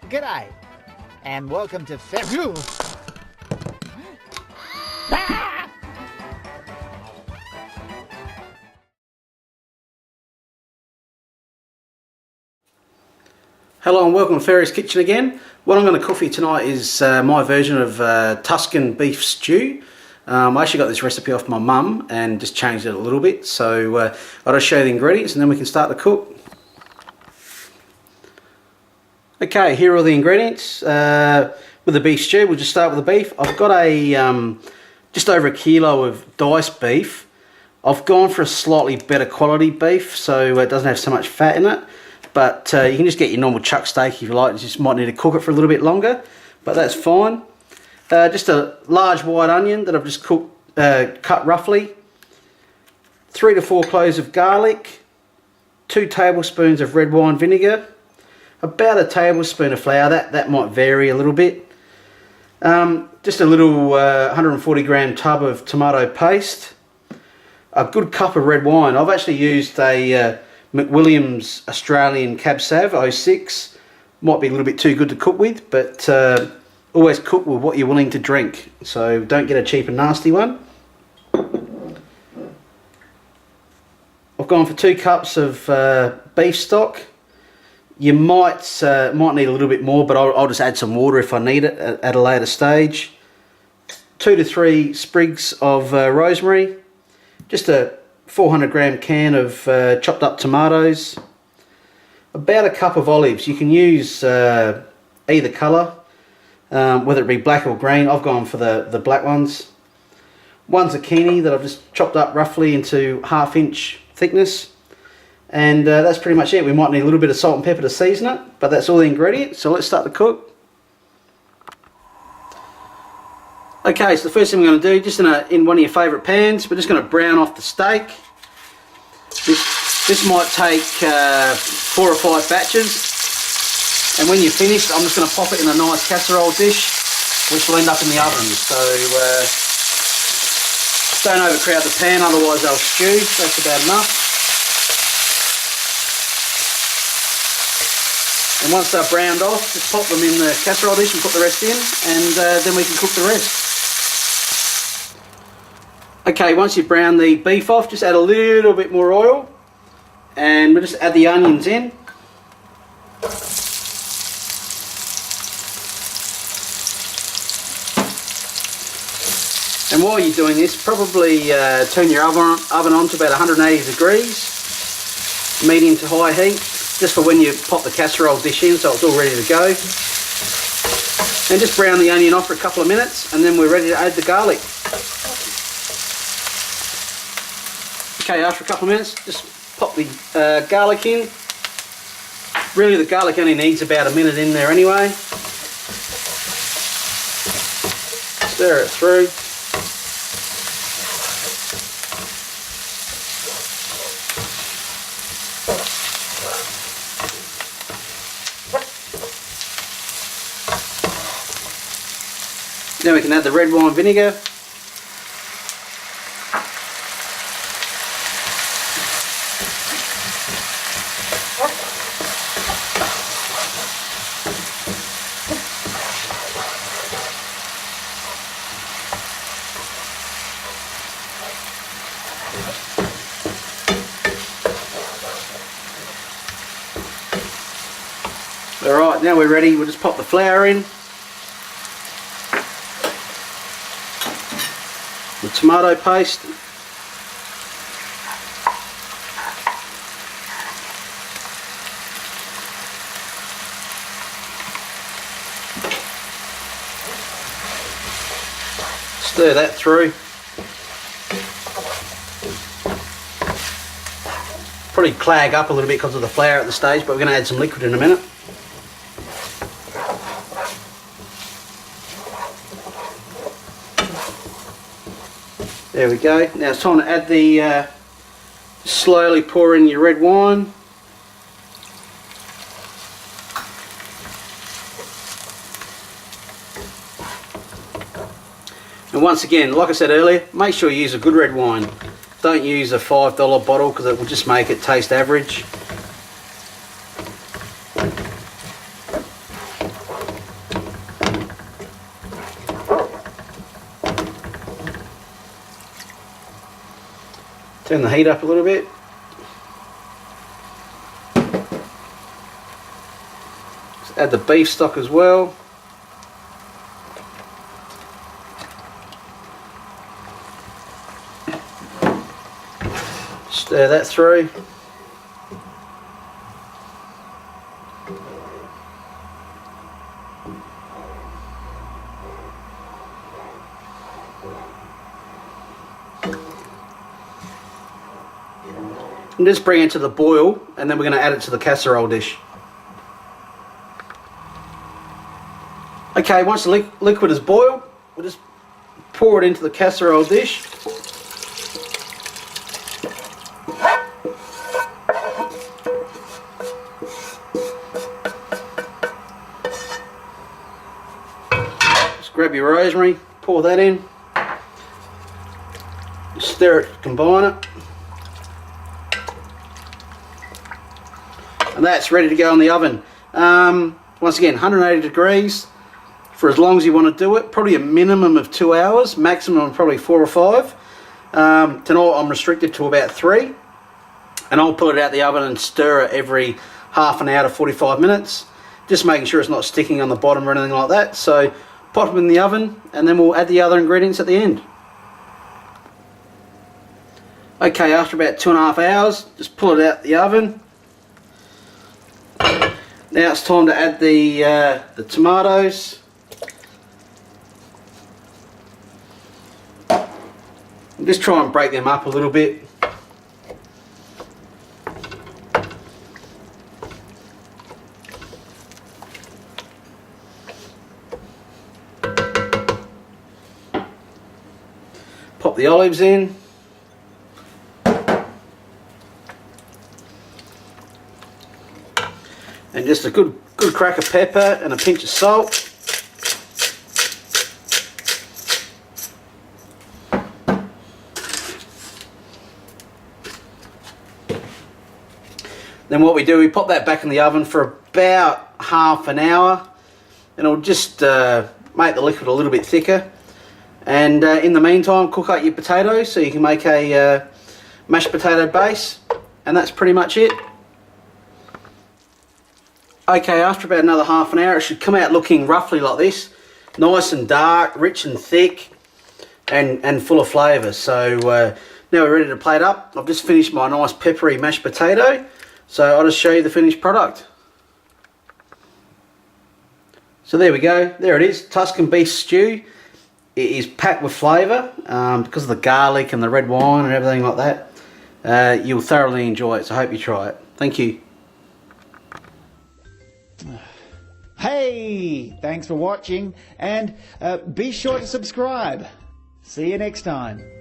G'day, and welcome to Hello and welcome to Ferry's Kitchen again. What I'm going to cook for you tonight is my version of Tuscan beef stew. I actually got this recipe off my mum and just changed it a little bit. So I'll just show you the ingredients and then we can start to cook. Okay, here are all the ingredients. With the beef stew, we'll just start with the beef. I've got a just over a kilo of diced beef. I've gone for a slightly better quality beef, so it doesn't have so much fat in it. But you can just get your normal chuck steak if you like. You just might need to cook it for a little bit longer, but that's fine. Just a large white onion that I've just cut roughly. 3 to 4 cloves of garlic. 2 tablespoons of red wine vinegar. About a tablespoon of flour. That might vary a little bit. Just a little 140 gram tub of tomato paste. A good cup of red wine. I've actually used a McWilliams Australian Cab Sav 06. Might be a little bit too good to cook with, but always cook with what you're willing to drink, so don't get a cheap and nasty one. I've gone for 2 cups of beef stock. You might need a little bit more, but I'll just add some water if I need it at a later stage. 2 to 3 sprigs of rosemary. Just a 400 gram can of chopped up tomatoes, about a cup of olives. You can use either colour, whether it be black or green. I've gone for the black ones. 1 zucchini that I've just chopped up roughly into 1/2 inch thickness, and that's pretty much it. We might need a little bit of salt and pepper to season it, but that's all the ingredients, so let's start to cook. Okay, so the first thing we're going to do, just in one of your favourite pans, we're just going to brown off the steak. This might take 4 or 5 batches, and when you're finished, I'm just going to pop it in a nice casserole dish, which will end up in the oven. So don't overcrowd the pan, otherwise they'll stew. That's about enough. And once they're browned off, just pop them in the casserole dish and put the rest in, and then we can cook the rest. Okay, once you've browned the beef off, just add a little bit more oil, and we'll just add the onions in. And while you're doing this, probably turn your oven on to about 180 degrees, medium to high heat, just for when you pop the casserole dish in, so it's all ready to go. And just brown the onion off for a couple of minutes, and then we're ready to add the garlic. Okay, after a couple of minutes, just pop the garlic in. Really, the garlic only needs about a minute in there anyway. Stir it through. Then we can add the red wine vinegar. Alright, now we're ready. We'll just pop the flour in. The tomato paste. Stir that through. Probably clag up a little bit because of the flour at the stage, but we're going to add some liquid in a minute. There we go. Now it's time to add the, slowly pour in your red wine. And once again, like I said earlier, make sure you use a good red wine. Don't use a $5 bottle because it will just make it taste average. Turn the heat up a little bit. Just add the beef stock as well. Stir that through. And just bring it to the boil, and then we're going to add it to the casserole dish. Okay, once the liquid is boiled, we'll just pour it into the casserole dish. Just grab your rosemary, pour that in, stir it, combine it. And that's ready to go in the oven. Once again, 180 degrees for as long as you want to do it. Probably a minimum of 2 hours, maximum probably 4 or 5. Tonight I'm restricted to about 3. And I'll pull it out the oven and stir it every half an hour to 45 minutes. Just making sure it's not sticking on the bottom or anything like that. So pop them in the oven and then we'll add the other ingredients at the end. Okay, after about 2.5 hours, just pull it out the oven. Now it's time to add the tomatoes. And just try and break them up a little bit. Pop the olives in. And just a good crack of pepper and a pinch of salt. Then what we do, we pop that back in the oven for about half an hour, and it'll just make the liquid a little bit thicker. And in the meantime, cook up your potatoes so you can make a mashed potato base, and that's pretty much it. Okay, after about another half an hour, it should come out looking roughly like this. Nice and dark, rich and thick, and full of flavour. So now we're ready to plate up. I've just finished my nice peppery mashed potato. So I'll just show you the finished product. So there we go. There it is, Tuscan beef stew. It is packed with flavour because of the garlic and the red wine and everything like that. You'll thoroughly enjoy it, so I hope you try it. Thank you. Hey, thanks for watching, and be sure to subscribe. See you next time.